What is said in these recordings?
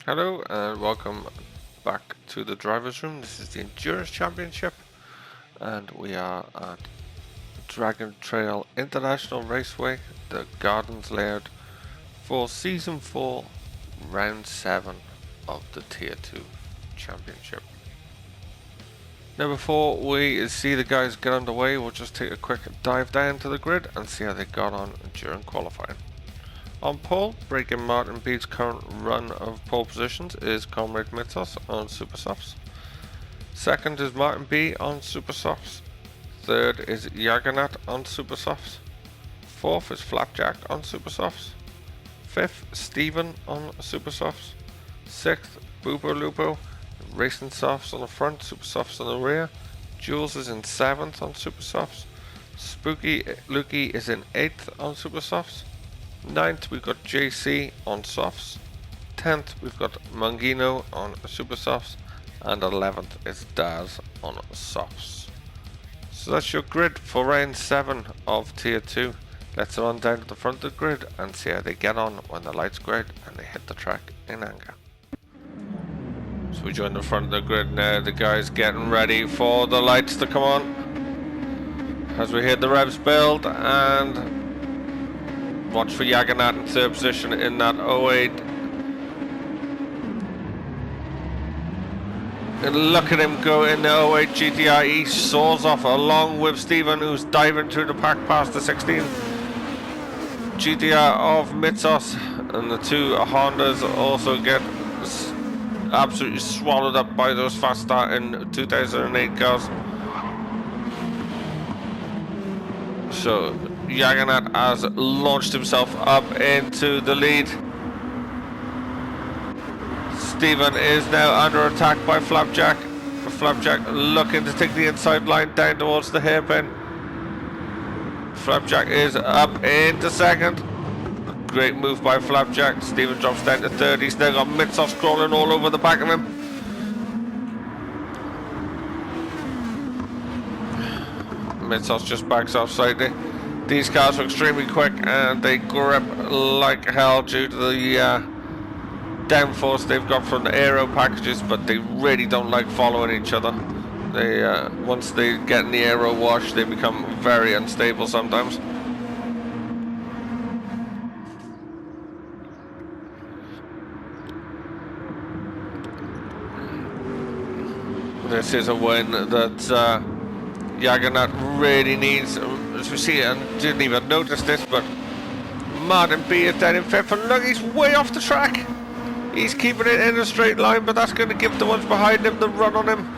Hello and welcome back to the Drivers Room. This is the Endurance Championship and we are at Dragon Trail International Raceway, the Gardens Layout, for Season 4, Round 7 of the Tier 2 Championship. Now before we see the guys get underway, we'll just take a quick dive down to the grid and see how they got on during qualifying. On pole, breaking Martin B's current run of pole positions is Comrade Mitzos on Super Softs. Second is Martin B on Super Softs. Third is Yaganat on Super Softs. Fourth is Flapjack on Super Softs. Fifth, Steven on Super Softs. Sixth, Boobo Lupo, Racing Softs on the front, Super Softs on the rear. Jules is in 7th on Super Softs. Spooky Lukey is in 8th on Super Softs. 9th we've got JC on softs, 10th we've got Mangino on super softs, and 11th is Daz on softs. So that's your grid for round 7 of tier 2. Let's run down to the front of the grid and see how they get on when the lights go out and they hit the track in anger. So we join the front of the grid now, the guys getting ready for the lights to come on as we hit the revs build, and watch for Yaganat in 3rd position in that 08. And look at him go in the 08 GTR. He soars off along with Steven, who's diving through the pack past the 16 GTR of Mitzos. And the two Hondas also get absolutely swallowed up by those fast starting 2008 cars. So Yaganat has launched himself up into the lead. Steven is now under attack by Flapjack. Flapjack looking to take the inside line down towards the hairpin. Flapjack is up into 2nd. Great move by Flapjack. Steven drops down to 3rd. He's now got Mitzos crawling all over the back of him. Mitzos just backs off slightly. These cars are extremely quick and they grip like hell due to the downforce they've got from the aero packages, but they really don't like following each other. They once they get in the aero wash, they become very unstable sometimes. This is a win that Yaganat really needs. As we see, and didn't even notice this, but Martin B is down in 5th, and look, he's way off the track. He's keeping it in a straight line, but that's going to give the ones behind him the run on him.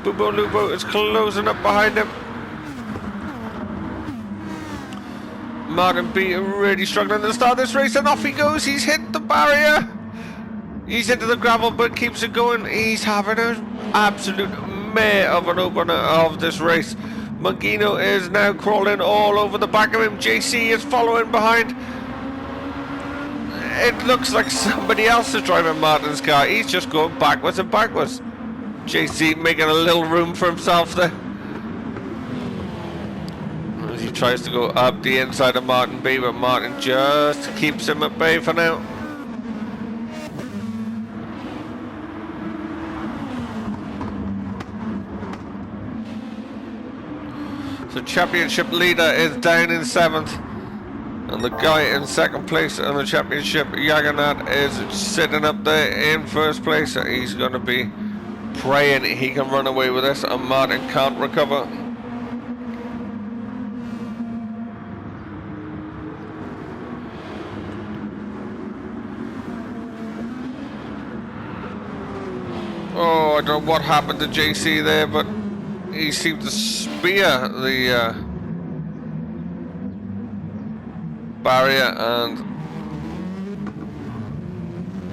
Boobo Lupo is closing up behind him. Martin B really struggling to start this race, and off he goes. He's hit the barrier. He's into the gravel, but keeps it going. He's having an absolute mare of an opener of this race. Mangino is now crawling all over the back of him. JC is following behind. It looks like somebody else is driving Martin's car. He's just going backwards and backwards. JC making a little room for himself there. As he tries to go up the inside of Martin B, but Martin just keeps him at bay for now. So championship leader is down in 7th, and the guy in 2nd place in the championship, Yaganat, is sitting up there in 1st place. He's going to be praying he can run away with this, and Martin can't recover. Oh, I don't know what happened to JC there, but he seemed to spear the barrier, and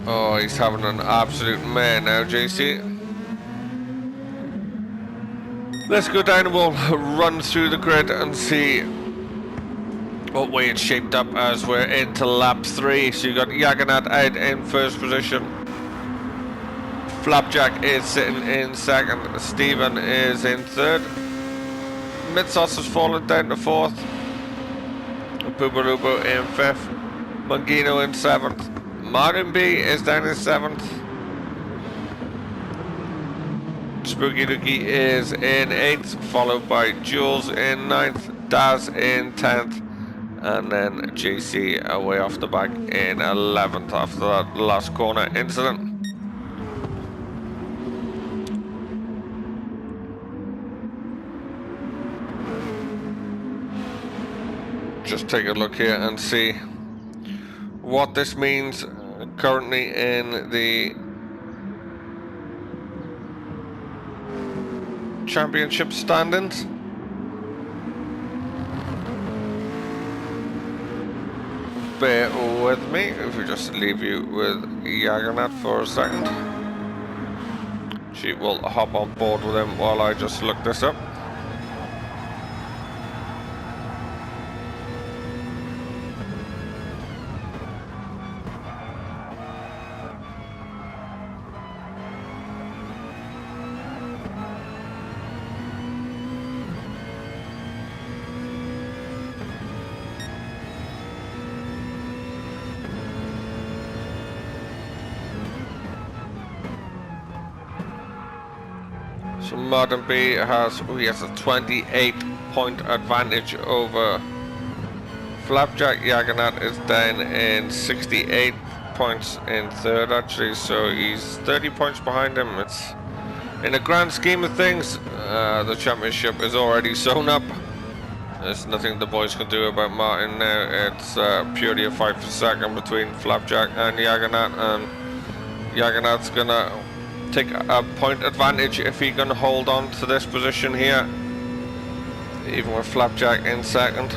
oh, he's having an absolute mare now, JC. Let's go down and we'll run through the grid and see what way it's shaped up as we're into lap 3. So you got Yaganat out in 1st position. Flapjack is sitting in 2nd. Steven is in 3rd. Mitzos has fallen down to 4th. Boobalubo in 5th. Mangino in 7th. Martin B is down in 7th. Spooky Dookie is in 8th, followed by Jules in 9th, Daz in 10th, and then JC away off the back in 11th after that last corner incident. Just take a look here and see what this means currently in the championship standings. Bear with me if we just leave you with Jaganat for a second. She will hop on board with him while I just look this up. So Modern B has a 28-point advantage over Flapjack. Jaganat is down in 68 points in 3rd actually, so he's 30 points behind him. It's, in the grand scheme of things, the championship is already sewn up. There's nothing the boys can do about Martin now. It's purely a fight for second between Flapjack and Jaganat, and Jaganat's gonna take a point advantage if he can hold on to this position here, even with Flapjack in second.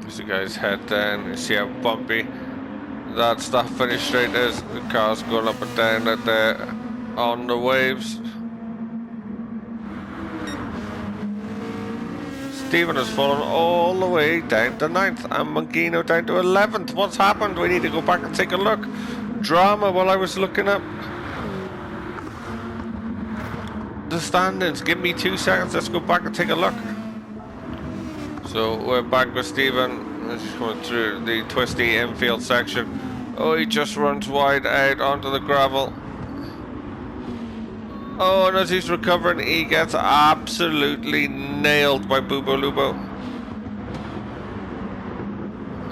As you guys head down, you see how bumpy that start finish straight is. The car's going up and down out there on the waves. Stephen has fallen all the way down to 9th and Mangino down to 11th. What's happened? We need to go back and take a look. Drama while I was looking up the standings. Give me 2 seconds. Let's go back and take a look. So we're back with Stephen. Just going through the twisty infield section. Oh, he just runs wide out onto the gravel. Oh, and as he's recovering, he gets absolutely nailed by Bubo Lubo.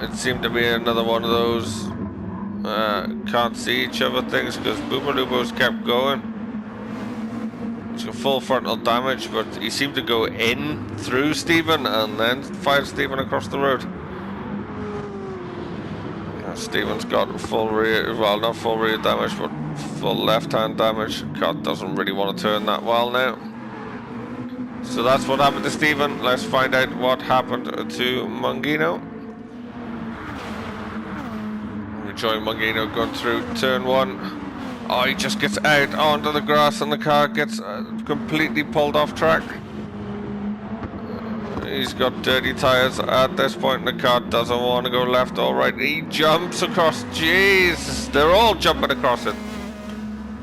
It seemed to be another one of those can't see each other things, because Bubo Lubo's kept going. He's got full frontal damage, but he seemed to go in through Stephen and then fired Stephen across the road. Stephen's got full rear, well, not full rear damage, but full left-hand damage. God doesn't really want to turn that well now. So that's what happened to Stephen. Let's find out what happened to Mangino. We join Mangino going through turn 1. Oh, he just gets out onto the grass and the car gets completely pulled off track. He's got dirty tyres at this point, and the car doesn't want to go left or right. He jumps across. Jeez, they're all jumping across it.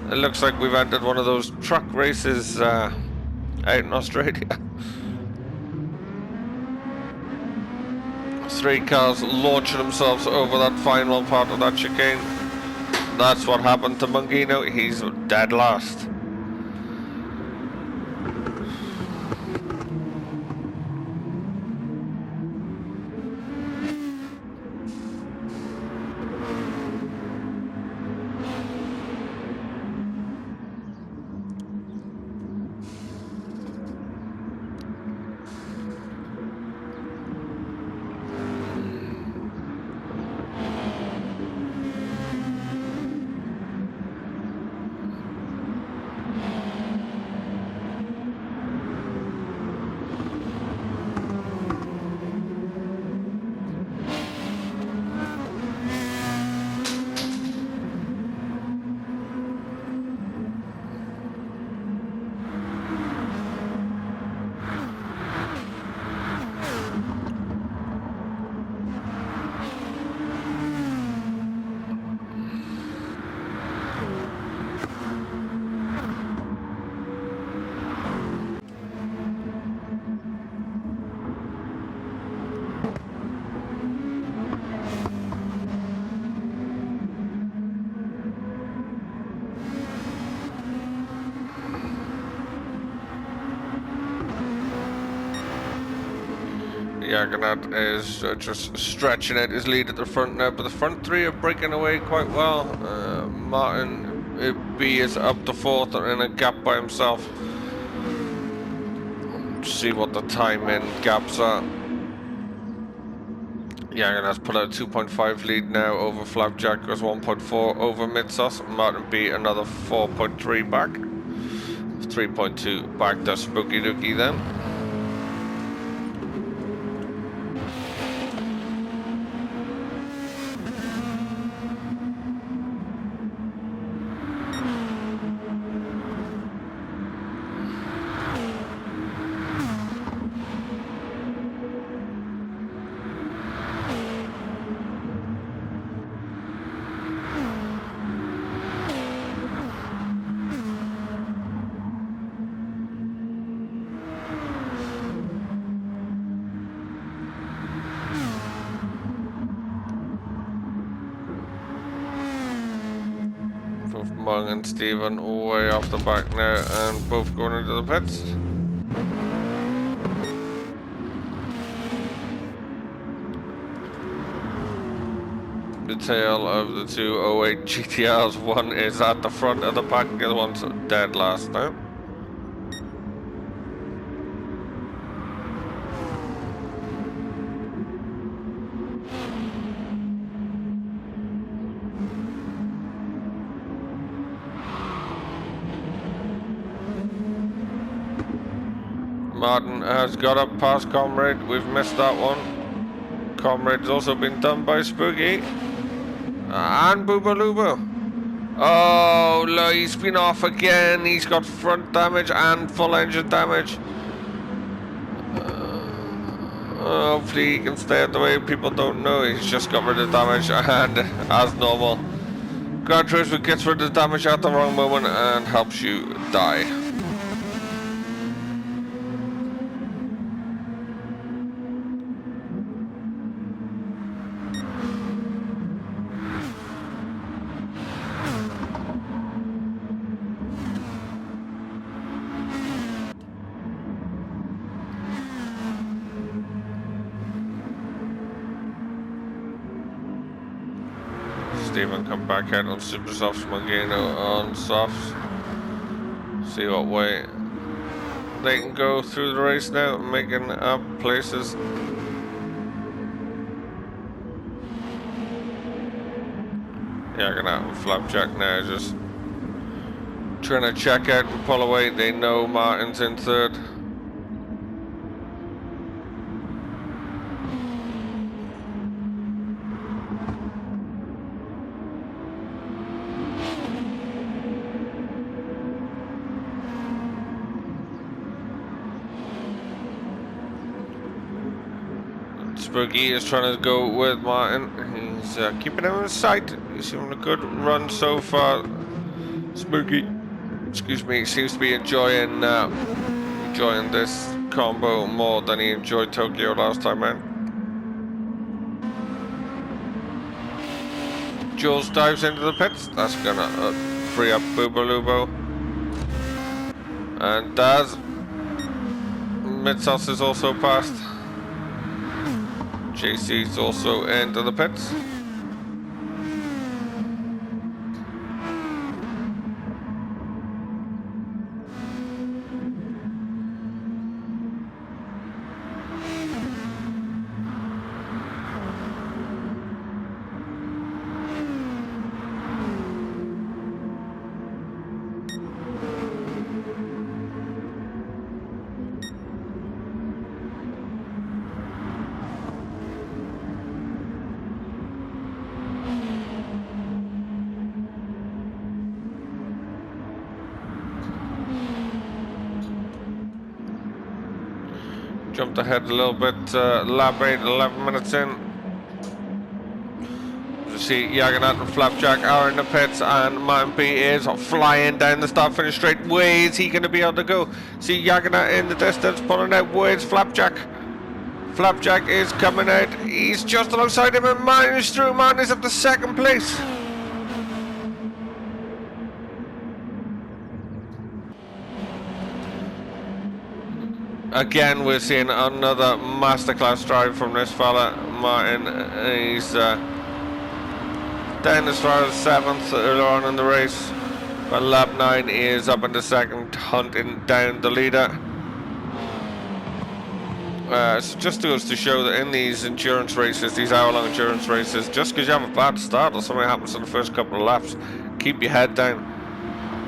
It looks like we've entered one of those truck races out in Australia. 3 cars launching themselves over that final part of that chicane. That's what happened to Mangino. He's dead last. Jagannath is just stretching out his lead at the front now, but the front three are breaking away quite well. Martin B is up to fourth and in a gap by himself. See what the time in gaps are. Jagannath's put out a 2.5 lead now over Flapjack, goes 1.4 over Mitsos. Martin B another 4.3 back. 3.2 back to Spooky Dookie then. Both Mung and Stephen way off the back now and both going into the pits. The tail of the two 08 GTRs, one is at the front of the pack, the other one's dead last now. Martin has got up past Comrade, we've missed that one. Comrade's also been done by Spooky. And Boobalooba. Oh, look, he's been off again. He's got front damage and full engine damage. Hopefully he can stay out the way. People don't know. He's just got rid of damage and as normal, Gran Turismo gets rid of damage at the wrong moment and helps you die. Stephen come back out on super softs, Mangino on softs. See what way they can go through the race now, making up places. Yeah, gonna have Flapjack now, just trying to check out and pull away. They know Martin's in third. Spooky is trying to go with Martin. He's keeping him in sight. He's having a good run so far. Spooky, excuse me, seems to be enjoying this combo more than he enjoyed Tokyo last time out. Jules dives into the pits. That's gonna free up Boobaloobo. And Daz. Mitsos is also passed. JC's also into the pits. Jumped ahead a little bit, lap 8, 11 minutes in. You see Jagannath and Flapjack are in the pits and Martin B is flying down the start finish straight. Where is he going to be able to go? See Jagannath in the distance pulling out. Where's Flapjack? Flapjack is coming out. He's just alongside him and Martin is through. Martin is up to second place. Again, we're seeing another masterclass drive from this fella, Martin. He's down as far as 7th earlier on in the race. But lap 9 is up in the 2nd, hunting down the leader. So just goes to show that in these endurance races, these hour-long endurance races, just because you have a bad start or something happens in the first couple of laps, keep your head down,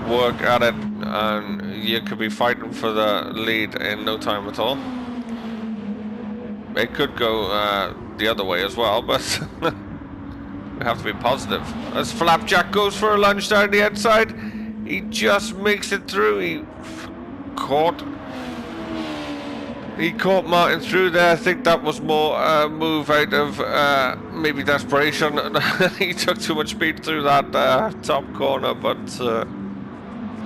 work at it, and you could be fighting for the lead in no time at all. It could go the other way as well, but we have to be positive. As Flapjack goes for a lunge down the outside, he just makes it through. He caught Martin through there. I think that was more a move out of maybe desperation. He took too much speed through that top corner, but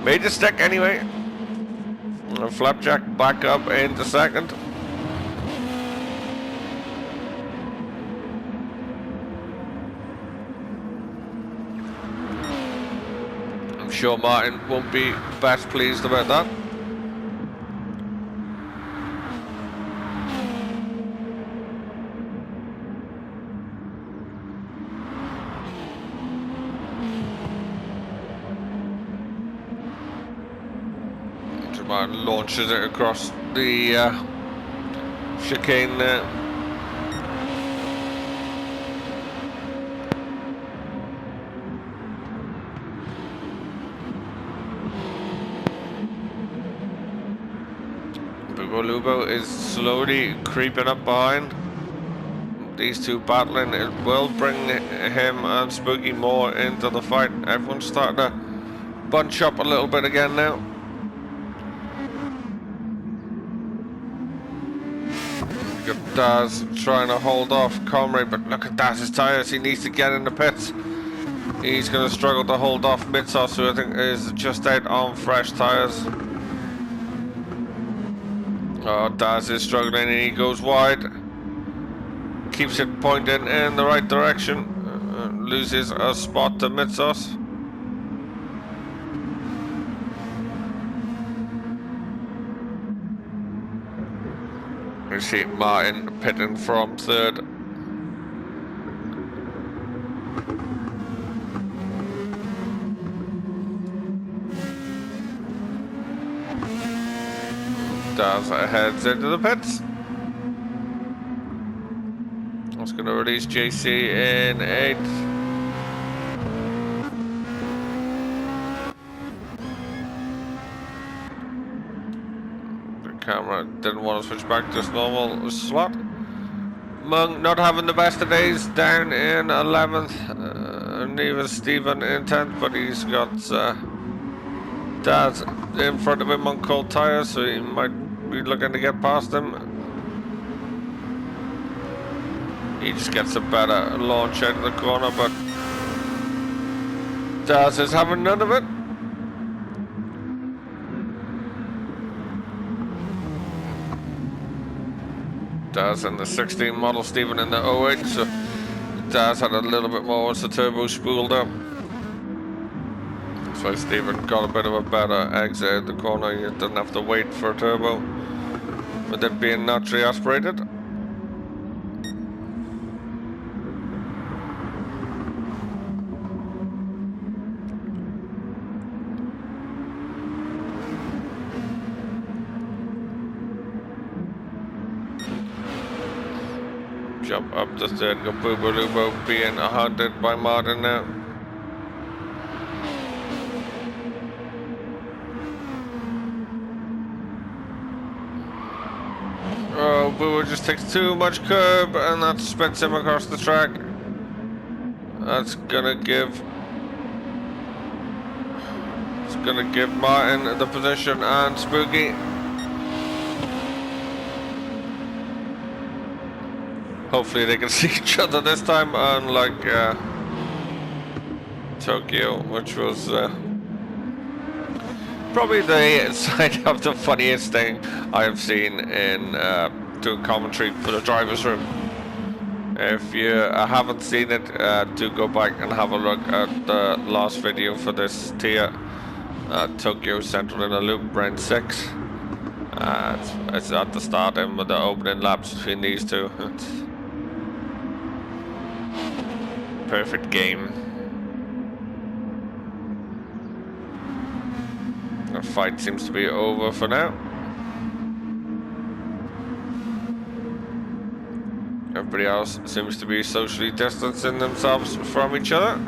made it stick anyway. And Flapjack back up into 2nd. I'm sure Martin won't be best pleased about that. Martin launches it across the chicane there. Lubo is slowly creeping up behind. These two battling, it will bring him and Spooky more into the fight. Everyone's starting to bunch up a little bit again now. Look at Daz trying to hold off Comrade, but look at Daz's tyres. He needs to get in the pits. He's going to struggle to hold off Mitsos, who I think is just out on fresh tyres. Oh, Daz is struggling and he goes wide. Keeps it pointing in the right direction. Loses a spot to Mitsos. We see Martin pitting from 3rd. Daz heads into the pits. That's going to release JC in 8th. The camera didn't want to switch back to this normal slot. Mung not having the best of days, down in 11th. Neither Stephen in 10th, but he's got Daz in front of him on cold tyres, so he might be looking to get past him. He just gets a better launch out of the corner, but Daz is having none of it. Daz in the 16 model, Stephen in the 08, so Daz had a little bit more once the turbo spooled up. So Stephen got a bit of a better exit out the corner. You didn't have to wait for a turbo with it being naturally aspirated. Jump up the 3rd, go Boobaloobo being hunted by Martin now. Oh, Boo just takes too much curb and that spins him across the track. That's gonna give Martin the position and Spooky. Hopefully they can see each other this time, unlike Tokyo, which was probably the side of the funniest thing I have seen in doing commentary for the Drivers Room. If you haven't seen it, do go back and have a look at the last video for this tier. Tokyo Central in a loop, round 6. It's at the start and with the opening laps between these two. It's perfect game. The fight seems to be over for now. Everybody else seems to be socially distancing themselves from each other.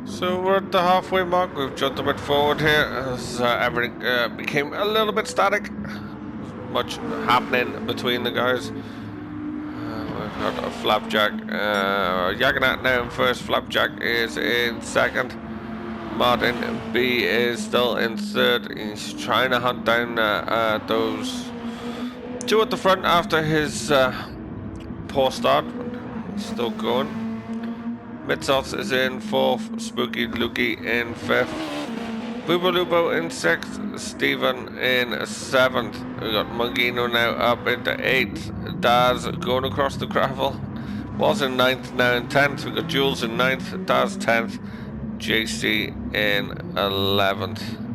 So we're at the halfway mark. We've jumped a bit forward here as everything became a little bit static. Much happening between the guys. We've got a Flapjack. Yaganat now in first. Flapjack is in second. Martin B is still in third. He's trying to hunt down those two at the front after his poor start. He's still going. Mitsos is in fourth, Spooky Lukey in fifth, Boobaloobo in sixth, Stephen in seventh. We got Mungino now up into eighth, Daz going across the gravel, was in ninth, now in 10th. We got Jules in ninth, Daz 10th, JC in 11th.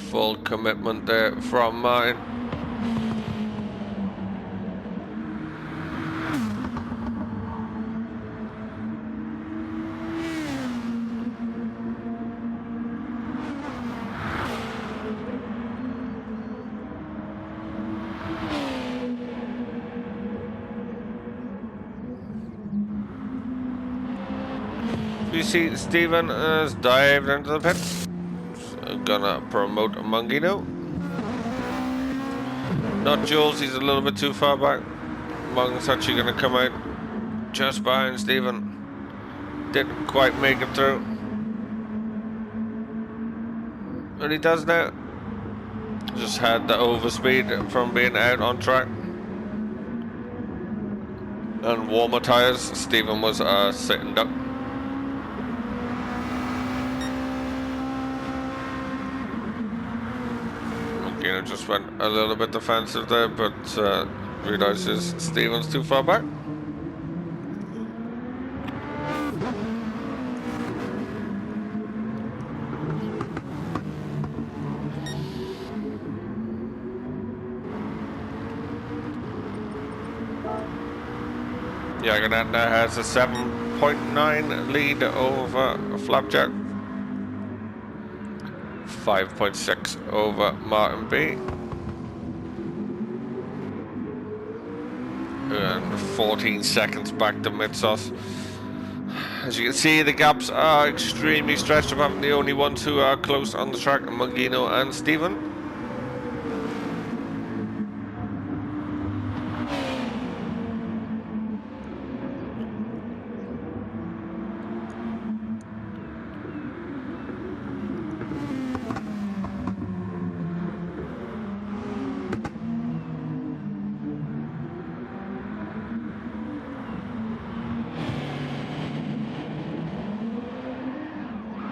Full commitment there from Martin. You see Stephen has dived into the pits. Gonna promote Mungino. Not Jules, he's a little bit too far back. Mung's actually gonna come out just behind Stephen. Didn't quite make it through. But he does now. Just had the overspeed from being out on track. And warmer tyres. Stephen was sitting duck. Just went a little bit defensive there, but realizes Stephen's too far back. Yaganat now has a 7.9 lead over Flapjack. 5.6 over Martin B. And 14 seconds back to Mitsos. As you can see, the gaps are extremely stretched apart from the only ones who are close on the track, Mungino and Stephen.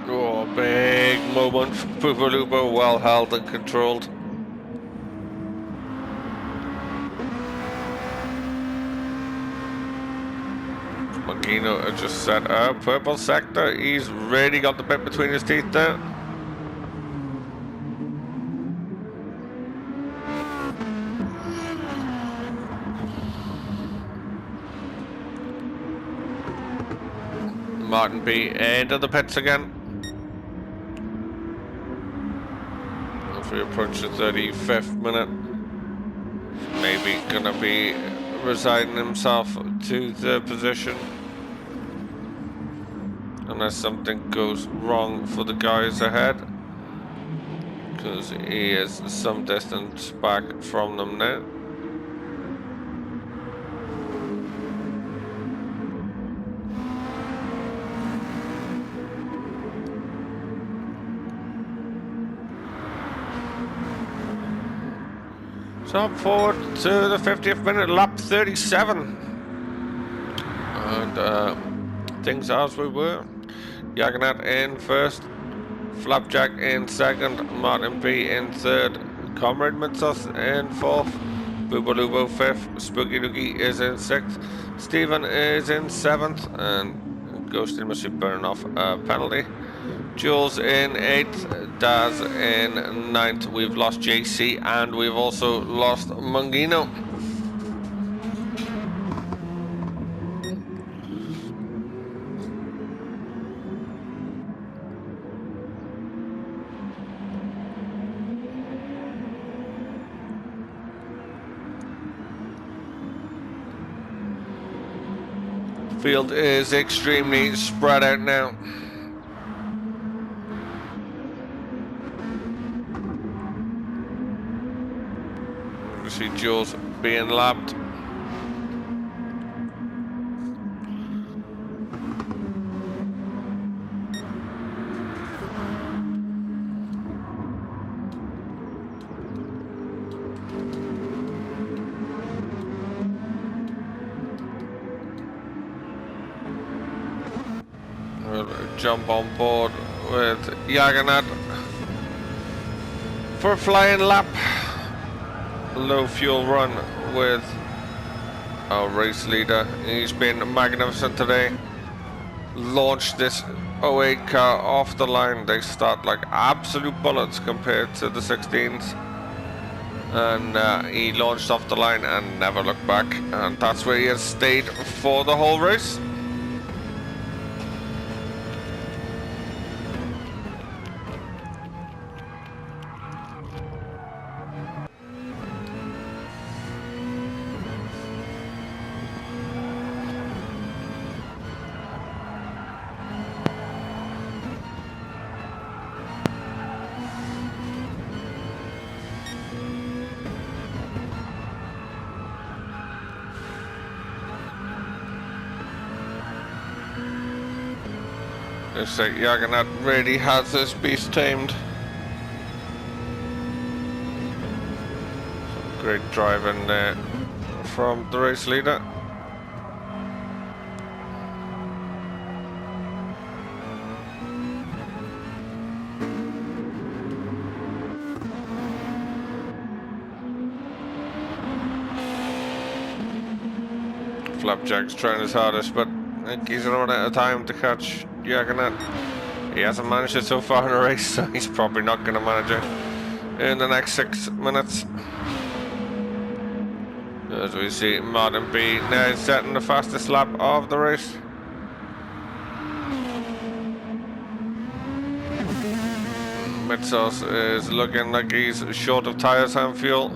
Oh, big moment for Boobaloobo, well held and controlled. Mungino just set a purple sector. He's really got the bit between his teeth there. Martin B into the pits again. As we approach the 35th minute, maybe gonna be resigning himself to the position unless something goes wrong for the guys ahead, because he is some distance back from them now. Stop forward to the 50th minute, lap 37. And things as we were. Jagannath in first, Flapjack in second, Martin B in third, Comrade Mitsos in fourth, Boobaloobo fifth, Spooky Doogie is in sixth, Stephen is in seventh, and Ghosted must be burning off a penalty. Jules in 8th, Daz in 9th. We've lost JC and we've also lost Mungino. Field is extremely spread out now. We see Jules being lapped. We'll jump on board with Jagannath for a flying lap. Low fuel run with our race leader. He's been magnificent today. Launched this 08 car off the line. They start like absolute bullets compared to the 16s. And he launched off the line and never looked back. And that's where he has stayed for the whole race. Looks like Jagannath really has this beast tamed. Some great driving there from the race leader. Flapjack's trying his hardest, but I think he's running out of time to catch Jagannath. He hasn't managed it so far in the race, so he's probably not going to manage it in the next 6 minutes. As we see Martin B now setting the fastest lap of the race. Mitsos is looking like he's short of tyres and fuel.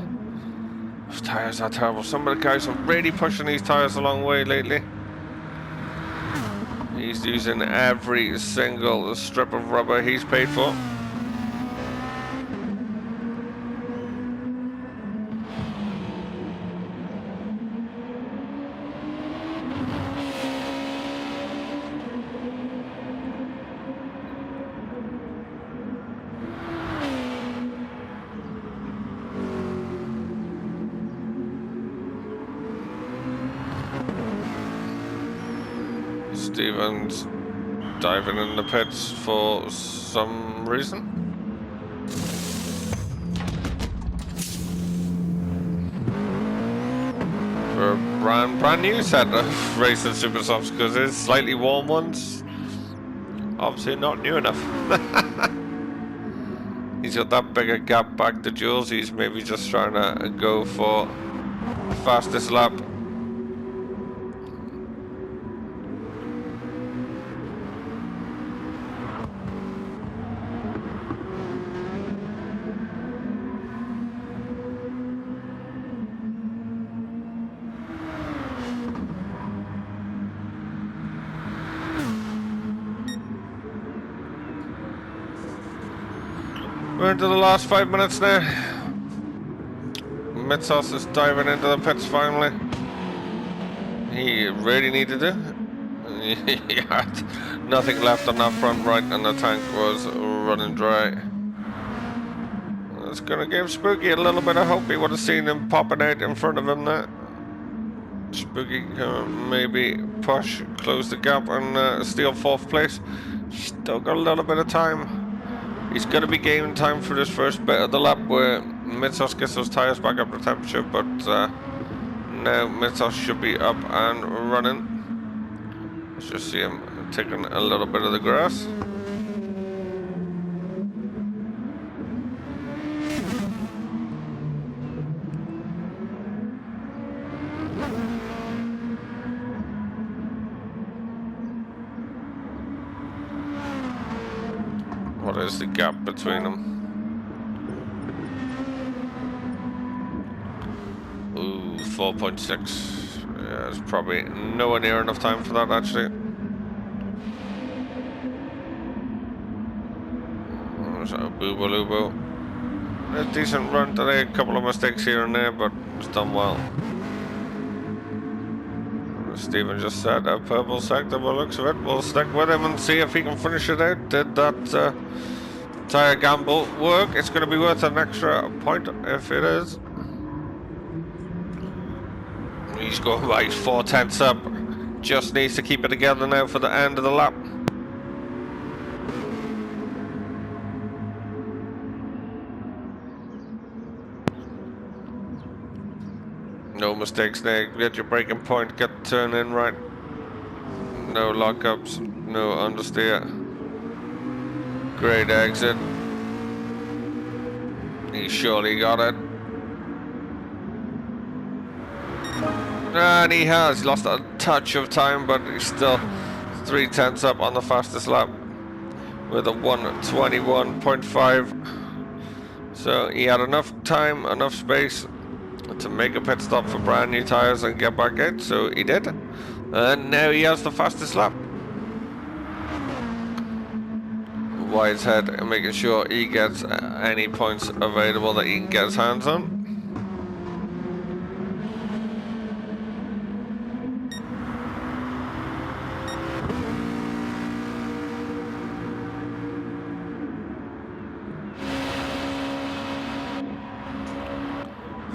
Those tyres are terrible. Some of the guys are really pushing these tyres a long way lately. He's using every single strip of rubber he's paid for. Stevens diving in the pits for some reason. For a brand new set of racing super softs, because his slightly warm ones obviously not new enough. He's got that bigger gap back to Jules. He's maybe just trying to go for the fastest lap. We're into the last 5 minutes now. Mitsos is diving into the pits finally. He really needed it. He had nothing left on that front right and the tank was running dry. It's gonna give Spooky a little bit of hope. He would have seen him popping out in front of him there. Spooky can maybe push, close the gap, and steal 4th place. Still got a little bit of time. He's going to be gaining time for this first bit of the lap where Mitsos gets those tyres back up to temperature, but now Mitsos should be up and running. Let's just see him taking a little bit of the grass. What is the gap between them? Ooh, 4.6. Yeah, there's probably nowhere near enough time for that, actually. So, Boobaloobo. A decent run today, a couple of mistakes here and there, but it's done well. Stephen just said a purple sector, by the looks of it. We'll stick with him and see if he can finish it out. Did that tyre gamble work? It's going to be worth an extra point if it is. He's going by 4/10 up. Just needs to keep it together now for the end of the lap. No mistakes there. Get your braking point, get the turn in right. No lockups, no understeer. Great exit. He surely got it. And he has lost a touch of time, but he's still 3/10 up on the fastest lap with a 1:21.5. So he had enough time, enough space to make a pit stop for brand new tyres and get back out, so he did. And now he has the fastest lap. Wise head and making sure he gets any points available that he can get his hands on.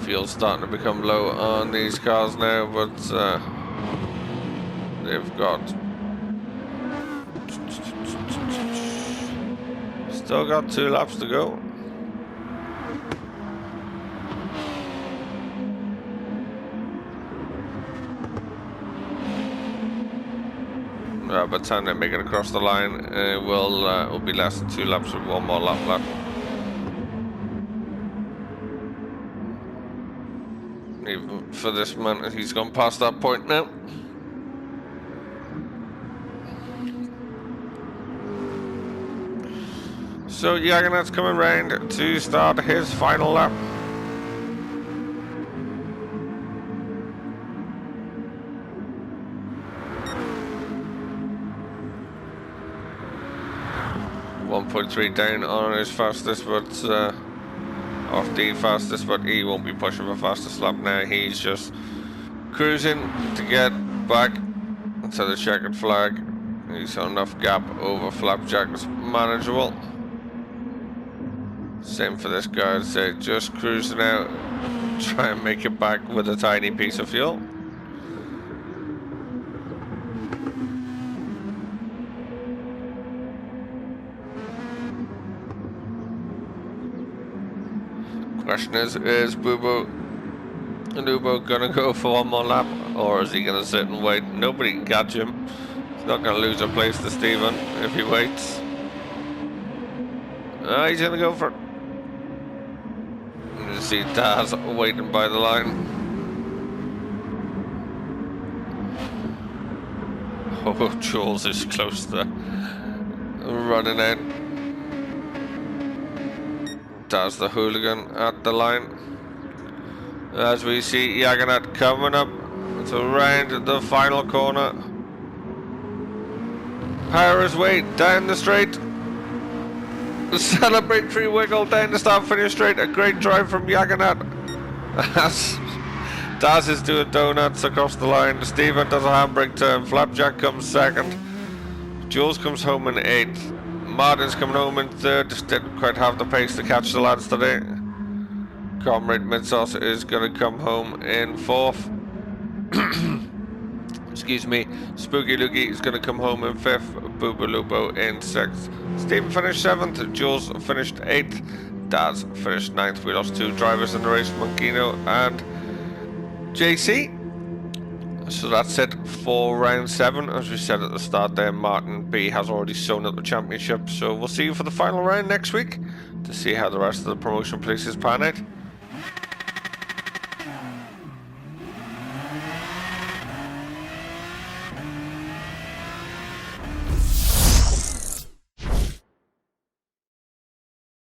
Fuel's starting to become low on these cars now, but they've got still got 2 laps to go. By the time they make it across the line, it will be less than 2 laps with 1 more lap left. Even for this man, he's gone past that point now. So Jaganat's coming round to start his final lap. .3 down on his fastest, but off the fastest, but he won't be pushing the fastest lap now. He's just cruising to get back to the checkered flag. He's got enough gap over Flapjack, it's manageable. Same for this guy, I'd say just cruising out, try and make it back with a tiny piece of fuel. Question is Boobo gonna go for 1 more lap, or is he gonna sit and wait? Nobody can catch him. He's not gonna lose a place to Steven if he waits. He's gonna go for it. You see Daz waiting by the line. Oh, Jules is close to running out. Daz the hooligan at the line. As we see Jaganat coming up to round the final corner. Power his way down the straight. The celebratory wiggle down the start-finish straight. A great drive from Jaganat. As Daz is doing donuts across the line. Steven does a handbrake turn. Flapjack comes second. Jules comes home in 8th. Martin's coming home in 3rd. Just didn't quite have the pace to catch the lads today. Comrade Midsauce is going to come home in 4th. Excuse me. Spooky Loogie is going to come home in 5th. Booba Lupo in 6th. Stephen finished 7th. Jules finished 8th. Daz finished 9th. We lost 2 drivers in the race, Monkino and JC. So that's it for round 7. As we said at the start there, Martin B has already sewn up the championship. So we'll see you for the final round next week to see how the rest of the promotion places pan out.